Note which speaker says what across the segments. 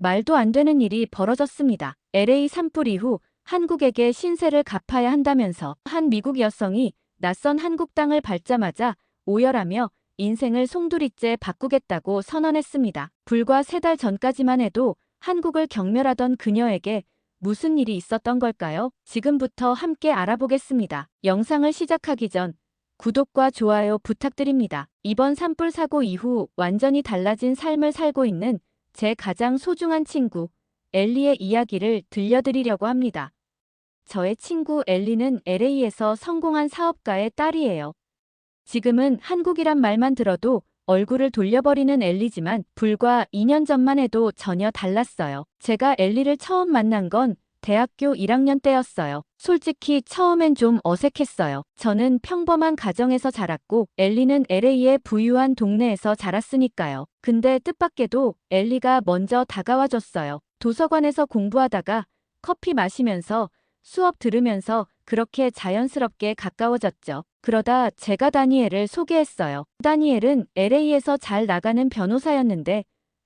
Speaker 1: 말도 안 되는 일이 벌어졌습니다. LA 산불 이후 한국에게 신세를 갚아야 한다면서 한 미국 여성이 낯선 한국 땅을 밟자마자 오열하며 인생을 송두리째 바꾸겠다고 선언했습니다. 불과 3달 전까지만 해도 한국을 경멸하던 그녀에게 무슨 일이 있었던 걸까요? 지금부터 함께 알아보겠습니다. 영상을 시작하기 전 구독과 좋아요 부탁드립니다. 이번 산불 사고 이후 완전히 달라진 삶을 살고 있는 제 가장 소중한 친구 엘리의 이야기를 들려드리려고 합니다. 저의 친구 엘리는 LA에서 성공한 사업가의 딸이에요. 지금은 한국이란 말만 들어도 얼굴을 돌려버리는 엘리지만 불과 2년 전만 해도 전혀 달랐어요. 제가 엘리를 처음 만난 건 대학교 1학년 때였어요. 솔직히 처음엔 좀 어색했어요. 저는 평범한 가정에서 자랐고 엘리는 LA의 부유한 동네에서 자랐으니까요. 근데 뜻밖에도 엘리가 먼저 다가와줬어요. 도서관에서 공부하다가 커피 마시면서 수업 들으면서 그렇게 자연스럽게 가까워졌죠. 그러다 제가 다니엘을 소개했어요. 다니엘은 LA에서 잘 나가는 변호사였는데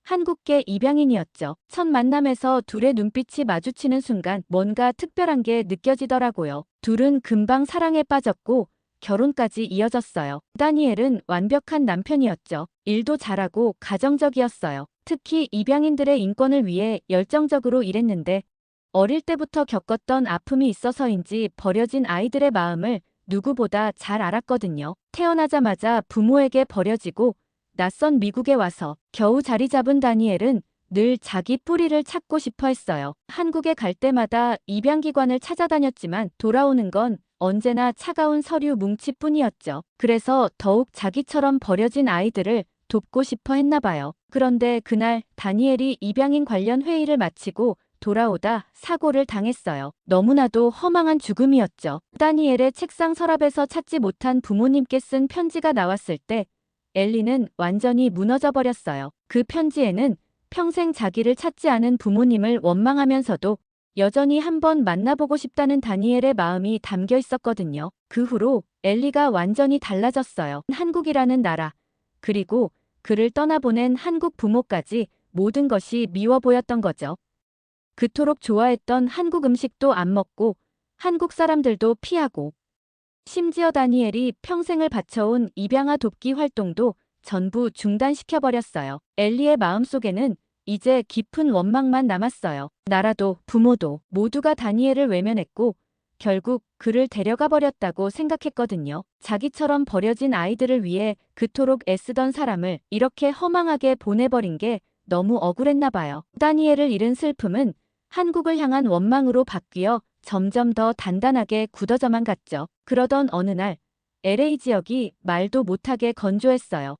Speaker 1: 한국계 입양인이었죠. 첫 만남에서 둘의 눈빛이 마주치는 순간 뭔가 특별한 게 느껴지더라고요. 둘은 금방 사랑에 빠졌고 결혼까지 이어졌어요. 다니엘은 완벽한 남편이었죠. 일도 잘하고 가정적이었어요. 특히 입양인들의 인권을 위해 열정적으로 일했는데 어릴 때부터 겪었던 아픔이 있어서인지 버려진 아이들의 마음을 누구보다 잘 알았거든요. 태어나자마자 부모에게 버려지고 낯선 미국에 와서 겨우 자리 잡은 다니엘은 늘 자기 뿌리를 찾고 싶어 했어요. 한국에 갈 때마다 입양기관을 찾아다녔지만 돌아오는 건 언제나 차가운 서류 뭉치뿐이었죠. 그래서 더욱 자기처럼 버려진 아이들을 돕고 싶어 했나 봐요. 그런데 그날 다니엘이 입양인 관련 회의를 마치고 돌아오다 사고를 당했어요. 너무나도 허망한 죽음이었죠. 다니엘의 책상 서랍에서 찾지 못한 부모님께 쓴 편지가 나왔을 때 엘리는 완전히 무너져 버렸어요. 그 편지에는 평생 자기를 찾지 않은 부모님을 원망하면서도 여전히 한번 만나보고 싶다는 다니엘의 마음이 담겨 있었거든요. 그 후로 엘리가 완전히 달라졌어요. 한국이라는 나라, 그리고 그를 떠나보낸 한국 부모까지 모든 것이 미워 보였던 거죠. 그토록 좋아했던 한국 음식도 안 먹고 한국 사람들도 피하고 심지어 다니엘이 평생을 바쳐온 입양아 돕기 활동도 전부 중단시켜버렸어요. 엘리의 마음속에는 이제 깊은 원망만 남았어요. 나라도 부모도 모두가 다니엘을 외면했고 결국 그를 데려가 버렸다고 생각했거든요. 자기처럼 버려진 아이들을 위해 그토록 애쓰던 사람을 이렇게 허망하게 보내버린 게 너무 억울했나 봐요. 다니엘을 잃은 슬픔은 한국을 향한 원망으로 바뀌어 점점 더 단단하게 굳어져만 갔죠. 그러던 어느 날 LA 지역이 말도 못하게 건조했어요.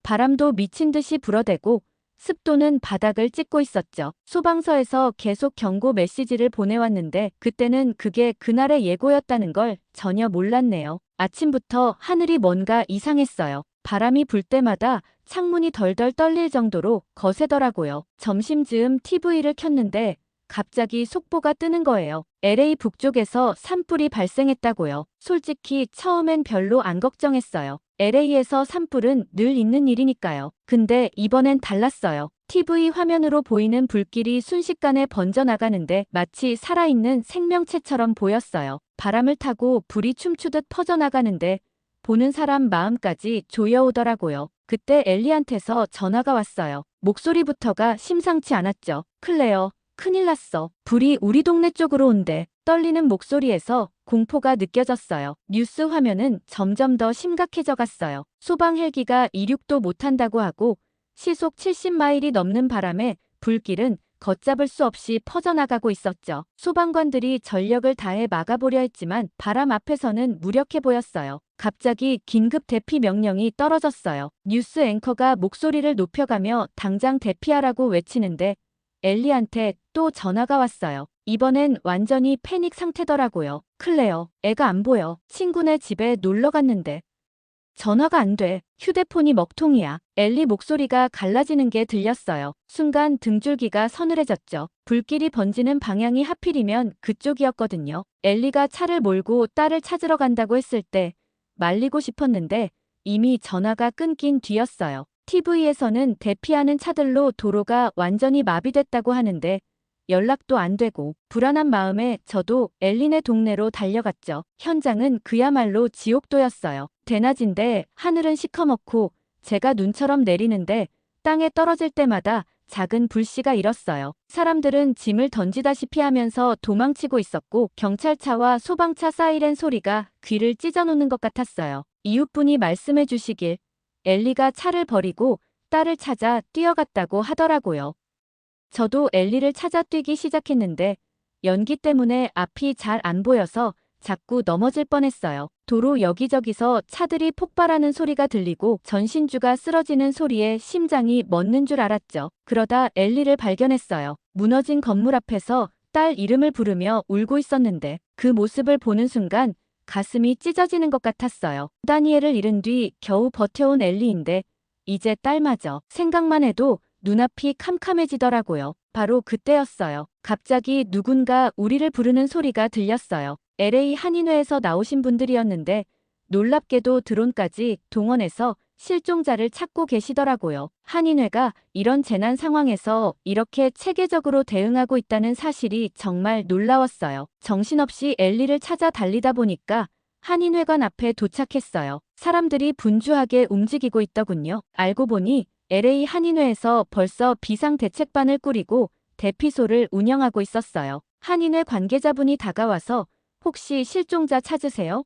Speaker 1: 바람도 미친 듯이 불어대고 습도는 바닥을 찍고 있었죠. 소방서에서 계속 경고 메시지를 보내왔는데 그때는 그게 그날의 예고였다는 걸 전혀 몰랐네요. 아침부터 하늘이 뭔가 이상했어요. 바람이 불 때마다 창문이 덜덜 떨릴 정도로 거세더라고요. 점심즈음 TV를 켰는데 갑자기 속보가 뜨는 거예요. LA 북쪽에서 산불이 발생했다고요. 솔직히 처음엔 별로 안 걱정했어요. LA에서 산불은 늘 있는 일이니까요. 근데 이번엔 달랐어요. TV 화면으로 보이는 불길이 순식간에 번져나가는데 마치 살아있는 생명체처럼 보였어요. 바람을 타고 불이 춤추듯 퍼져나가는데 보는 사람 마음까지 조여오더라고요. 그때 엘리한테서 전화가 왔어요. 목소리부터가 심상치 않았죠. 클레어, 큰일 났어. 불이 우리 동네 쪽으로 온대. 떨리는 목소리에서 공포가 느껴졌어요. 뉴스 화면은 점점 더 심각해져 갔어요. 소방 헬기가 이륙도 못한다고 하고 시속 70마일이 넘는 바람에 불길은 걷잡을 수 없이 퍼져나가고 있었죠. 소방관들이 전력을 다해 막아보려 했지만 바람 앞에서는 무력해 보였어요. 갑자기 긴급 대피 명령이 떨어졌어요. 뉴스 앵커가 목소리를 높여가며 당장 대피하라고 외치는데 엘리한테 또 전화가 왔어요. 이번엔 완전히 패닉 상태더라고요. 클레어, 애가 안 보여. 친구네 집에 놀러 갔는데. 전화가 안 돼. 휴대폰이 먹통이야. 엘리 목소리가 갈라지는 게 들렸어요. 순간 등줄기가 서늘해졌죠. 불길이 번지는 방향이 하필이면 그쪽이었거든요. 엘리가 차를 몰고 딸을 찾으러 간다고 했을 때 말리고 싶었는데 이미 전화가 끊긴 뒤였어요. TV에서는 대피하는 차들로 도로가 완전히 마비됐다고 하는데 연락도 안 되고 불안한 마음에 저도 엘리네 동네로 달려갔죠. 현장은 그야말로 지옥도였어요. 대낮인데 하늘은 시커멓고 제가 눈처럼 내리는데 땅에 떨어질 때마다 작은 불씨가 일었어요. 사람들은 짐을 던지다시피 하면서 도망치고 있었고 경찰차와 소방차 사이렌 소리가 귀를 찢어놓는 것 같았어요. 이웃분이 말씀해 주시길 엘리가 차를 버리고 딸을 찾아 뛰어갔다고 하더라고요. 저도 엘리를 찾아 뛰기 시작했는데 연기 때문에 앞이 잘 안 보여서 자꾸 넘어질 뻔했어요. 도로 여기저기서 차들이 폭발하는 소리가 들리고 전신주가 쓰러지는 소리에 심장이 멎는 줄 알았죠. 그러다 엘리를 발견했어요. 무너진 건물 앞에서 딸 이름을 부르며 울고 있었는데 그 모습을 보는 순간 가슴이 찢어지는 것 같았어요. 다니엘을 잃은 뒤 겨우 버텨온 엘리인데 이제 딸마저 생각만 해도 눈앞이 캄캄해지더라고요. 바로 그때였어요. 갑자기 누군가 우리를 부르는 소리가 들렸어요. LA 한인회에서 나오신 분들이었는데 놀랍게도 드론까지 동원해서 실종자를 찾고 계시더라고요. 한인회가 이런 재난 상황에서 이렇게 체계적으로 대응하고 있다는 사실이 정말 놀라웠어요. 정신없이 엘리를 찾아 달리다 보니까 한인회관 앞에 도착했어요. 사람들이 분주하게 움직이고 있더군요. 알고 보니 LA 한인회에서 벌써 비상대책반을 꾸리고 대피소를 운영하고 있었어요. 한인회 관계자분이 다가와서 혹시 실종자 찾으세요?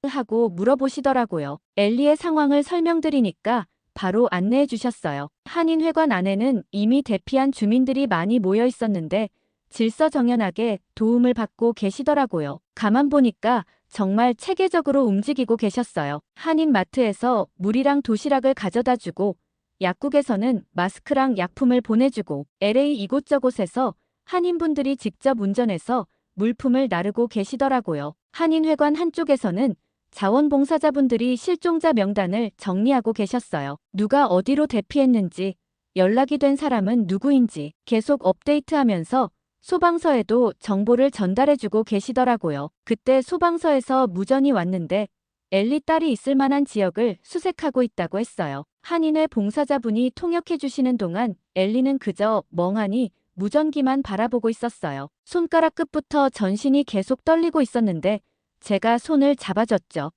Speaker 1: 하고 물어보시더라고요. 엘리의 상황을 설명드리니까 바로 안내해 주셨어요. 한인회관 안에는 이미 대피한 주민들이 많이 모여 있었는데 질서정연하게 도움을 받고 계시더라고요. 가만 보니까 정말 체계적으로 움직이고 계셨어요. 한인마트에서 물이랑 도시락을 가져다 주고 약국에서는 마스크랑 약품을 보내주고 LA 이곳저곳에서 한인분들이 직접 운전해서 물품을 나르고 계시더라고요. 한인회관 한쪽에서는 자원봉사자분들이 실종자 명단을 정리하고 계셨어요. 누가 어디로 대피했는지, 연락이 된 사람은 누구인지 계속 업데이트하면서 소방서에도 정보를 전달해주고 계시더라고요. 그때 소방서에서 무전이 왔는데 엘리 딸이 있을 만한 지역을 수색하고 있다고 했어요. 한인회 봉사자분이 통역해 주시는 동안 엘리는 그저 멍하니 무전기만 바라보고 있었어요. 손가락 끝부터 전신이 계속 떨리고 있었는데 제가 손을 잡아줬죠.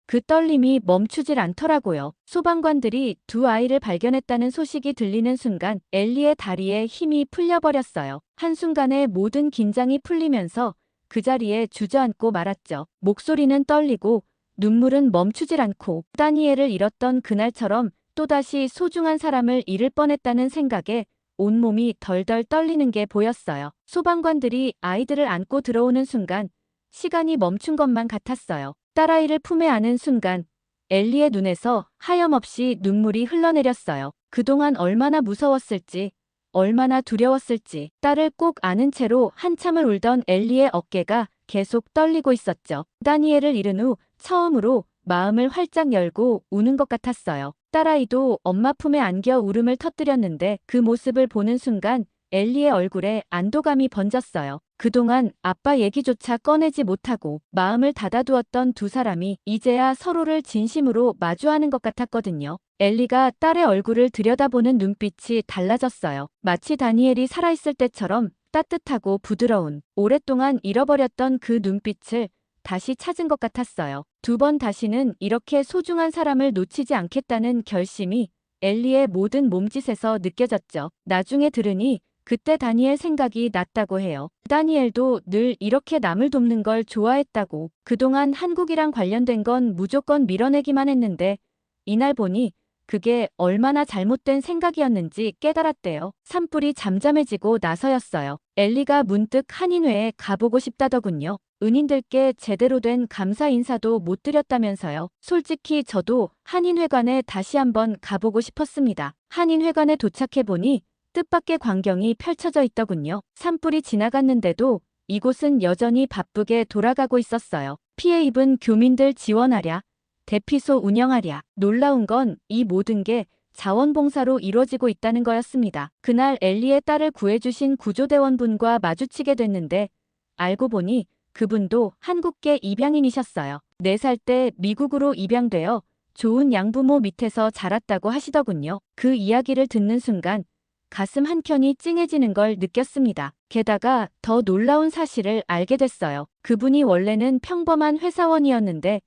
Speaker 1: 그 떨림이 멈추질 않더라고요. 소방관들이 두 아이를 발견했다는 소식이 들리는 순간 엘리의 다리에 힘이 풀려버렸어요. 한순간에 모든 긴장이 풀리면서 그 자리에 주저앉고 말았죠. 목소리는 떨리고 눈물은 멈추질 않고 다니엘을 잃었던 그날처럼 또다시 소중한 사람을 잃을 뻔했다는 생각에 온몸이 덜덜 떨리는 게 보였어요. 소방관들이 아이들을 안고 들어오는 순간 시간이 멈춘 것만 같았어요. 딸아이를 품에 안은 순간 엘리의 눈에서 하염없이 눈물이 흘러내렸어요. 그동안 얼마나 무서웠을지, 얼마나 두려웠을지 딸을 꼭 안은 채로 한참을 울던 엘리의 어깨가 계속 떨리고 있었죠. 다니엘을 잃은 후 처음으로 마음을 활짝 열고 우는 것 같았어요. 딸아이도 엄마 품에 안겨 울음을 터뜨렸는데 그 모습을 보는 순간 엘리의 얼굴에 안도감이 번졌어요. 그동안 아빠 얘기조차 꺼내지 못하고 마음을 닫아두었던 두 사람이 이제야 서로를 진심으로 마주하는 것 같았거든요. 엘리가 딸의 얼굴을 들여다보는 눈빛이 달라졌어요. 마치 다니엘이 살아있을 때처럼 따뜻하고 부드러운, 오랫동안 잃어버렸던 그 눈빛을 다시 찾은 것 같았어요. 두 번 다시는 이렇게 소중한 사람을 놓치지 않겠다는 결심이 엘리의 모든 몸짓에서 느껴졌죠. 나중에 들으니 그때 다니엘 생각이 났다고 해요. 다니엘도 늘 이렇게 남을 돕는 걸 좋아했다고. 그동안 한국이랑 관련된 건 무조건 밀어내기만 했는데 이날 보니 그게 얼마나 잘못된 생각이었는지 깨달았대요. 산불이 잠잠해지고 나서였어요. 엘리가 문득 한인회에 가보고 싶다더군요. 은인들께 제대로 된 감사 인사도 못 드렸다면서요. 솔직히 저도 한인회관에 다시 한번 가보고 싶었습니다. 한인회관에 도착해보니 뜻밖의 광경이 펼쳐져 있더군요. 산불이 지나갔는데도 이곳은 여전히 바쁘게 돌아가고 있었어요. 피해 입은 교민들 지원하랴, 대피소 운영하랴. 놀라운 건 이 모든 게 자원봉사로 이루어지고 있다는 거였습니다. 그날 엘리의 딸을 구해주신 구조대원분과 마주치게 됐는데 알고 보니 그분도 한국계 입양인이셨어요. 4살 때 미국으로 입양되어 좋은 양부모 밑에서 자랐다고 하시더군요. 그 이야기를 듣는 순간 가슴 한켠이 찡해지는 걸 느꼈습니다. 게다가 더 놀라운 사실을 알게 됐어요. 그분이 원래는 평범한 회사원이었는데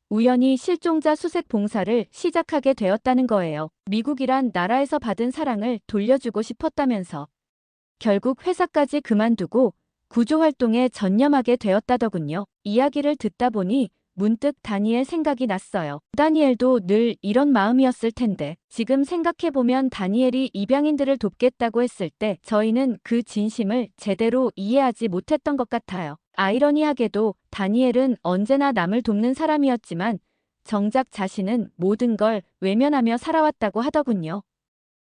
Speaker 1: 우연히 실종자 수색 봉사를 시작하게 되었다는 거예요. 미국이란 나라에서 받은 사랑을 돌려주고 싶었다면서 결국 회사까지 그만두고 구조활동에 전념하게 되었다더군요. 이야기를 듣다 보니 문득 다니엘 생각이 났어요. 다니엘도 늘 이런 마음이었을 텐데 지금 생각해보면 다니엘이 입양인들을 돕겠다고 했을 때 저희는 그 진심을 제대로 이해하지 못했던 것 같아요. 아이러니하게도 다니엘은 언제나 남을 돕는 사람이었지만 정작 자신은 모든 걸 외면하며 살아왔다고 하더군요.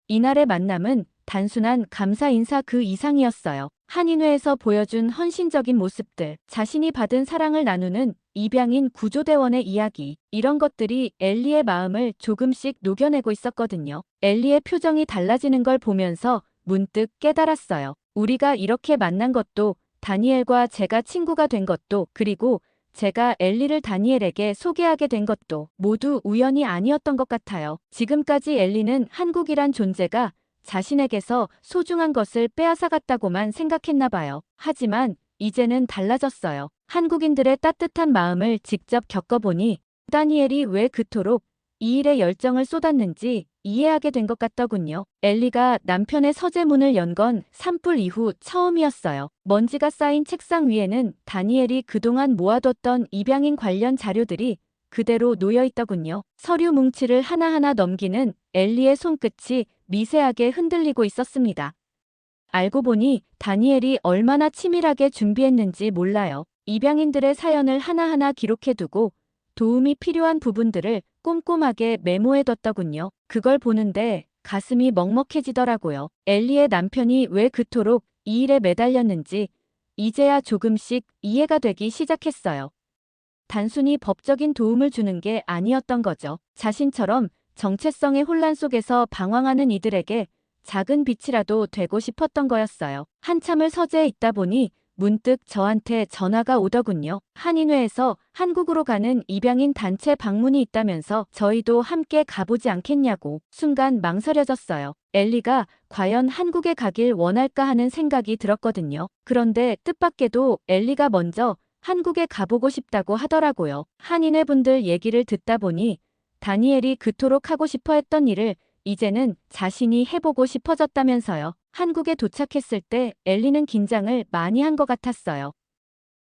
Speaker 1: 이날의 만남은 단순한 감사 인사 그 이상이었어요. 한인회에서 보여준 헌신적인 모습들, 자신이 받은 사랑을 나누는 입양인 구조대원의 이야기, 이런 것들이 엘리의 마음을 조금씩 녹여내고 있었거든요. 엘리의 표정이 달라지는 걸 보면서 문득 깨달았어요. 우리가 이렇게 만난 것도, 다니엘과 제가 친구가 된 것도, 그리고 제가 엘리를 다니엘에게 소개하게 된 것도 모두 우연이 아니었던 것 같아요. 지금까지 엘리는 한국이란 존재가 자신에게서 소중한 것을 빼앗아갔다고만 생각했나 봐요. 하지만 이제는 달라졌어요. 한국인들의 따뜻한 마음을 직접 겪어보니 다니엘이 왜 그토록 이 일에 열정을 쏟았는지 이해하게 된 것 같더군요. 엘리가 남편의 서재문을 연 건 산불 이후 처음이었어요. 먼지가 쌓인 책상 위에는 다니엘이 그동안 모아뒀던 입양인 관련 자료들이 그대로 놓여있더군요. 서류 뭉치를 하나하나 넘기는 엘리의 손끝이 미세하게 흔들리고 있었습니다. 알고 보니 다니엘이 얼마나 치밀하게 준비했는지 몰라요. 입양인들의 사연을 하나하나 기록해두고 도움이 필요한 부분들을 꼼꼼하게 메모해뒀더군요. 그걸 보는데 가슴이 먹먹해지더라고요. 엘리의 남편이 왜 그토록 이 일에 매달렸는지 이제야 조금씩 이해가 되기 시작했어요. 단순히 법적인 도움을 주는 게 아니었던 거죠. 자신처럼 정체성의 혼란 속에서 방황하는 이들에게 작은 빛이라도 되고 싶었던 거였어요. 한참을 서재에 있다 보니 문득 저한테 전화가 오더군요. 한인회에서 한국으로 가는 입양인 단체 방문이 있다면서 저희도 함께 가보지 않겠냐고. 순간 망설여졌어요. 엘리가 과연 한국에 가길 원할까 하는 생각이 들었거든요. 그런데 뜻밖에도 엘리가 먼저 한국에 가보고 싶다고 하더라고요. 한인회 분들 얘기를 듣다 보니 다니엘이 그토록 하고 싶어 했던 일을 이제는 자신이 해보고 싶어졌다면서요. 한국에 도착했을 때 엘리는 긴장을 많이 한 것 같았어요.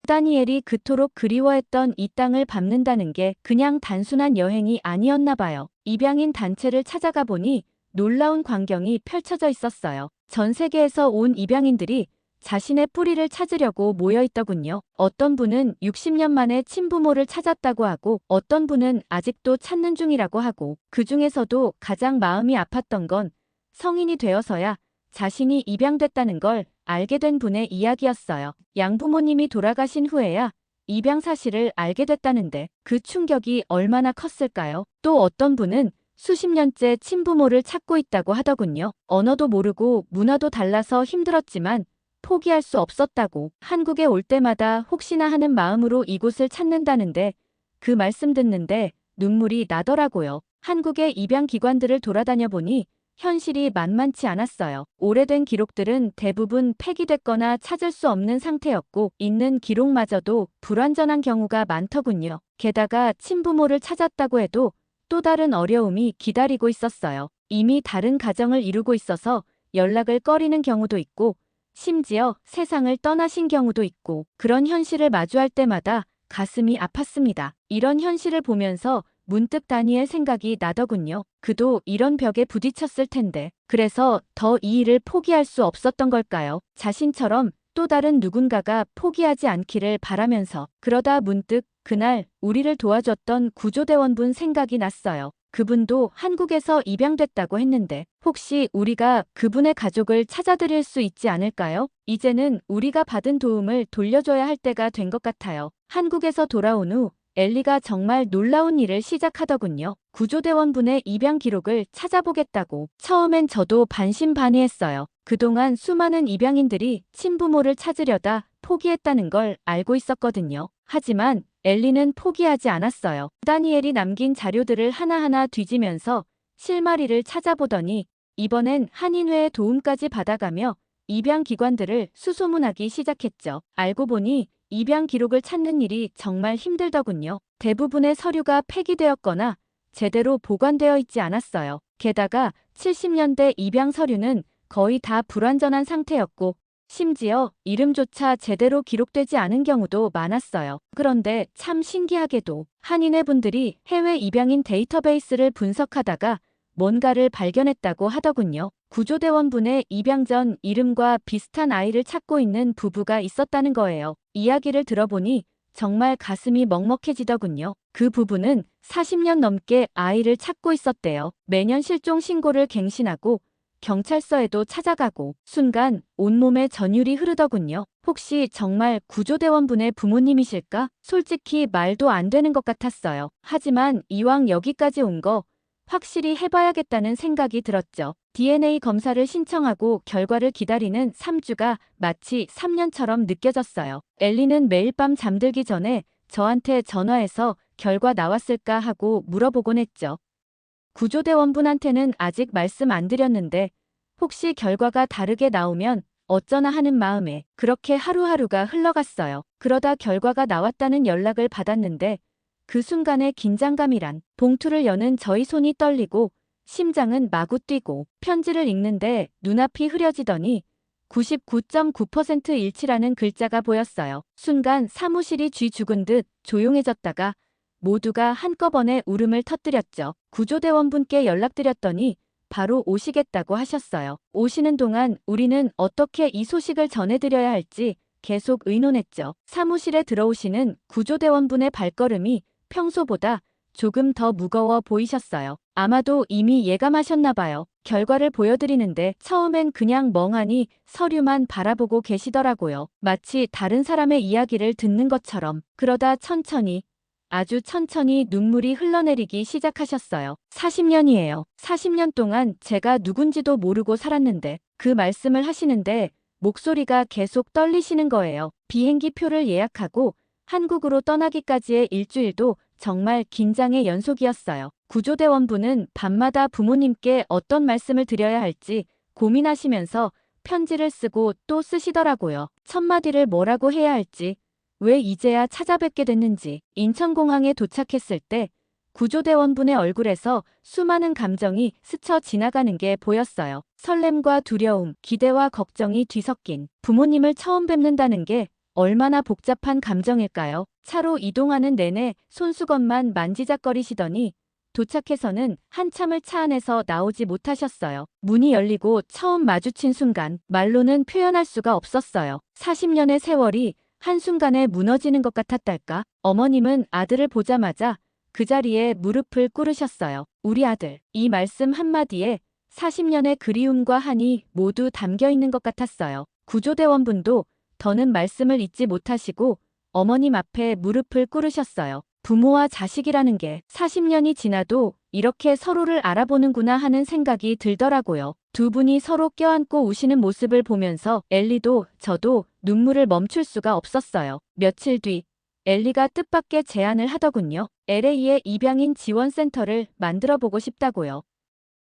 Speaker 1: 다니엘이 그토록 그리워했던 이 땅을 밟는다는 게 그냥 단순한 여행이 아니었나 봐요. 입양인 단체를 찾아가 보니 놀라운 광경이 펼쳐져 있었어요. 전 세계에서 온 입양인들이 자신의 뿌리를 찾으려고 모여있더군요. 어떤 분은 60년 만에 친부모를 찾았다고 하고 어떤 분은 아직도 찾는 중이라고 하고 그 중에서도 가장 마음이 아팠던 건 성인이 되어서야 자신이 입양됐다는 걸 알게 된 분의 이야기였어요. 양부모님이 돌아가신 후에야 입양 사실을 알게 됐다는데 그 충격이 얼마나 컸을까요? 또 어떤 분은 수십 년째 친부모를 찾고 있다고 하더군요. 언어도 모르고 문화도 달라서 힘들었지만 포기할 수 없었다고. 한국에 올 때마다 혹시나 하는 마음으로 이곳을 찾는다는데 그 말씀 듣는데 눈물이 나더라고요. 한국의 입양기관들을 돌아다녀 보니 현실이 만만치 않았어요. 오래된 기록들은 대부분 폐기됐거나 찾을 수 없는 상태였고 있는 기록마저도 불완전한 경우가 많더군요. 게다가 친부모를 찾았다고 해도 또 다른 어려움이 기다리고 있었어요. 이미 다른 가정을 이루고 있어서 연락을 꺼리는 경우도 있고 심지어 세상을 떠나신 경우도 있고 그런 현실을 마주할 때마다 가슴이 아팠습니다. 이런 현실을 보면서 문득 다니엘 생각이 나더군요. 그도 이런 벽에 부딪혔을 텐데 그래서 더 이 일을 포기할 수 없었던 걸까요? 자신처럼 또 다른 누군가가 포기하지 않기를 바라면서 그러다 문득 그날 우리를 도와줬던 구조대원분 생각이 났어요. 그분도 한국에서 입양됐다고 했는데 혹시 우리가 그분의 가족을 찾아드릴 수 있지 않을까요? 이제는 우리가 받은 도움을 돌려줘야 할 때가 된 것 같아요. 한국에서 돌아온 후 엘리가 정말 놀라운 일을 시작하더군요. 구조대원분의 입양 기록을 찾아보겠다고. 처음엔 저도 반신반의했어요. 그동안 수많은 입양인들이 친부모를 찾으려다 포기했다는 걸 알고 있었거든요. 하지만 엘리는 포기하지 않았어요. 다니엘이 남긴 자료들을 하나하나 뒤지면서 실마리를 찾아보더니 이번엔 한인회의 도움까지 받아가며 입양 기관들을 수소문하기 시작했죠. 알고 보니 입양 기록을 찾는 일이 정말 힘들더군요. 대부분의 서류가 폐기되었거나 제대로 보관되어 있지 않았어요. 게다가 70년대 입양 서류는 거의 다 불완전한 상태였고 심지어 이름조차 제대로 기록되지 않은 경우도 많았어요. 그런데 참 신기하게도 한인회 분들이 해외 입양인 데이터베이스를 분석하다가 뭔가를 발견했다고 하더군요. 구조대원분의 입양 전 이름과 비슷한 아이를 찾고 있는 부부가 있었다는 거예요. 이야기를 들어보니 정말 가슴이 먹먹해지더군요. 그 부부는 40년 넘게 아이를 찾고 있었대요. 매년 실종 신고를 갱신하고 경찰서에도 찾아가고 순간 온몸에 전율이 흐르더군요. 혹시 정말 구조대원분의 부모님이실까? 솔직히 말도 안 되는 것 같았어요. 하지만 이왕 여기까지 온 거 확실히 해봐야겠다는 생각이 들었죠. DNA 검사를 신청하고 결과를 기다리는 3주가 마치 3년처럼 느껴졌어요. 엘리는 매일 밤 잠들기 전에 저한테 전화해서 결과 나왔을까 하고 물어보곤 했죠. 구조대원분한테는 아직 말씀 안 드렸는데 혹시 결과가 다르게 나오면 어쩌나 하는 마음에 그렇게 하루하루가 흘러갔어요. 그러다 결과가 나왔다는 연락을 받았는데 그 순간의 긴장감이란 봉투를 여는 저희 손이 떨리고 심장은 마구 뛰고 편지를 읽는데 눈앞이 흐려지더니 99.9% 일치라는 글자가 보였어요. 순간 사무실이 쥐 죽은 듯 조용해졌다가 모두가 한꺼번에 울음을 터뜨렸죠. 구조대원분께 연락드렸더니 바로 오시겠다고 하셨어요. 오시는 동안 우리는 어떻게 이 소식을 전해드려야 할지 계속 의논했죠. 사무실에 들어오시는 구조대원분의 발걸음이 평소보다 조금 더 무거워 보이셨어요. 아마도 이미 예감하셨나 봐요. 결과를 보여드리는데 처음엔 그냥 멍하니 서류만 바라보고 계시더라고요. 마치 다른 사람의 이야기를 듣는 것처럼. 그러다 천천히 아주 천천히 눈물이 흘러내리기 시작하셨어요. 40년이에요. 40년 동안 제가 누군지도 모르고 살았는데 그 말씀을 하시는데 목소리가 계속 떨리시는 거예요. 비행기 표를 예약하고 한국으로 떠나기까지의 일주일도 정말 긴장의 연속이었어요. 구조대원분은 밤마다 부모님께 어떤 말씀을 드려야 할지 고민하시면서 편지를 쓰고 또 쓰시더라고요. 첫마디를 뭐라고 해야 할지, 왜 이제야 찾아뵙게 됐는지. 인천공항에 도착했을 때 구조대원분의 얼굴에서 수많은 감정이 스쳐 지나가는 게 보였어요. 설렘과 두려움, 기대와 걱정이 뒤섞인 부모님을 처음 뵙는다는 게 얼마나 복잡한 감정일까요? 차로 이동하는 내내 손수건만 만지작거리시더니 도착해서는 한참을 차 안에서 나오지 못하셨어요. 문이 열리고 처음 마주친 순간 말로는 표현할 수가 없었어요. 40년의 세월이 한순간에 무너지는 것 같았달까? 어머님은 아들을 보자마자 그 자리에 무릎을 꿇으셨어요. 우리 아들. 이 말씀 한마디에 40년의 그리움과 한이 모두 담겨 있는 것 같았어요. 구조대원분도 더는 말씀을 잇지 못하시고 어머님 앞에 무릎을 꿇으셨어요. 부모와 자식이라는 게 40년이 지나도 이렇게 서로를 알아보는구나 하는 생각이 들더라고요. 두 분이 서로 껴안고 우시는 모습을 보면서 엘리도 저도 눈물을 멈출 수가 없었어요. 며칠 뒤 엘리가 뜻밖의 제안을 하더군요. LA에 입양인 지원센터를 만들어보고 싶다고요.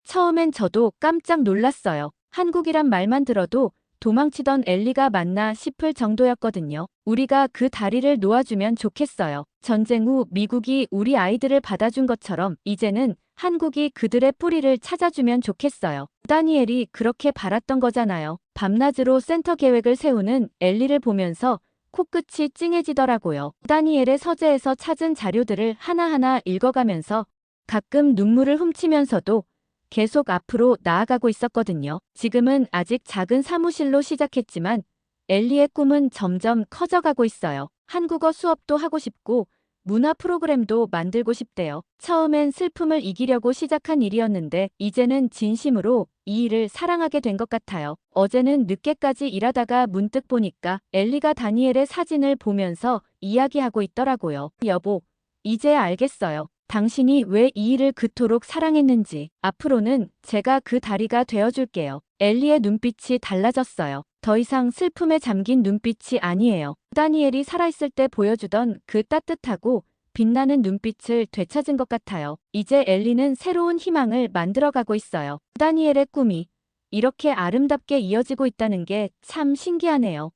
Speaker 1: 처음엔 저도 깜짝 놀랐어요. 한국이란 말만 들어도 도망치던 엘리가 맞나 싶을 정도였거든요. 우리가 그 다리를 놓아주면 좋겠어요. 전쟁 후 미국이 우리 아이들을 받아준 것처럼 이제는 한국이 그들의 뿌리를 찾아주면 좋겠어요. 다니엘이 그렇게 바랐던 거잖아요. 밤낮으로 센터 계획을 세우는 엘리를 보면서 코끝이 찡해지더라고요. 다니엘의 서재에서 찾은 자료들을 하나하나 읽어가면서 가끔 눈물을 훔치면서도 계속 앞으로 나아가고 있었거든요. 지금은 아직 작은 사무실로 시작했지만 엘리의 꿈은 점점 커져가고 있어요. 한국어 수업도 하고 싶고 문화 프로그램도 만들고 싶대요. 처음엔 슬픔을 이기려고 시작한 일이었는데 이제는 진심으로 이 일을 사랑하게 된 것 같아요. 어제는 늦게까지 일하다가 문득 보니까 엘리가 다니엘의 사진을 보면서 이야기하고 있더라고요. 여보, 이제 알겠어요. 당신이 왜 이 일을 그토록 사랑했는지. 앞으로는 제가 그 다리가 되어줄게요. 엘리의 눈빛이 달라졌어요. 더 이상 슬픔에 잠긴 눈빛이 아니에요. 다니엘이 살아있을 때 보여주던 그 따뜻하고 빛나는 눈빛을 되찾은 것 같아요. 이제 엘리는 새로운 희망을 만들어가고 있어요. 다니엘의 꿈이 이렇게 아름답게 이어지고 있다는 게 참 신기하네요.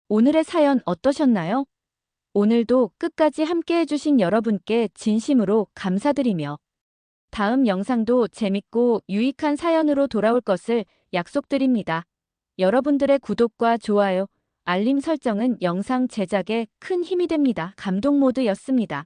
Speaker 1: 오늘의 사연 어떠셨나요? 오늘도 끝까지 함께 해주신 여러분께 진심으로 감사드리며 다음 영상도 재밌고 유익한 사연으로 돌아올 것을 약속드립니다. 여러분들의 구독과 좋아요, 알림 설정은 영상 제작에 큰 힘이 됩니다. 감동 모드였습니다.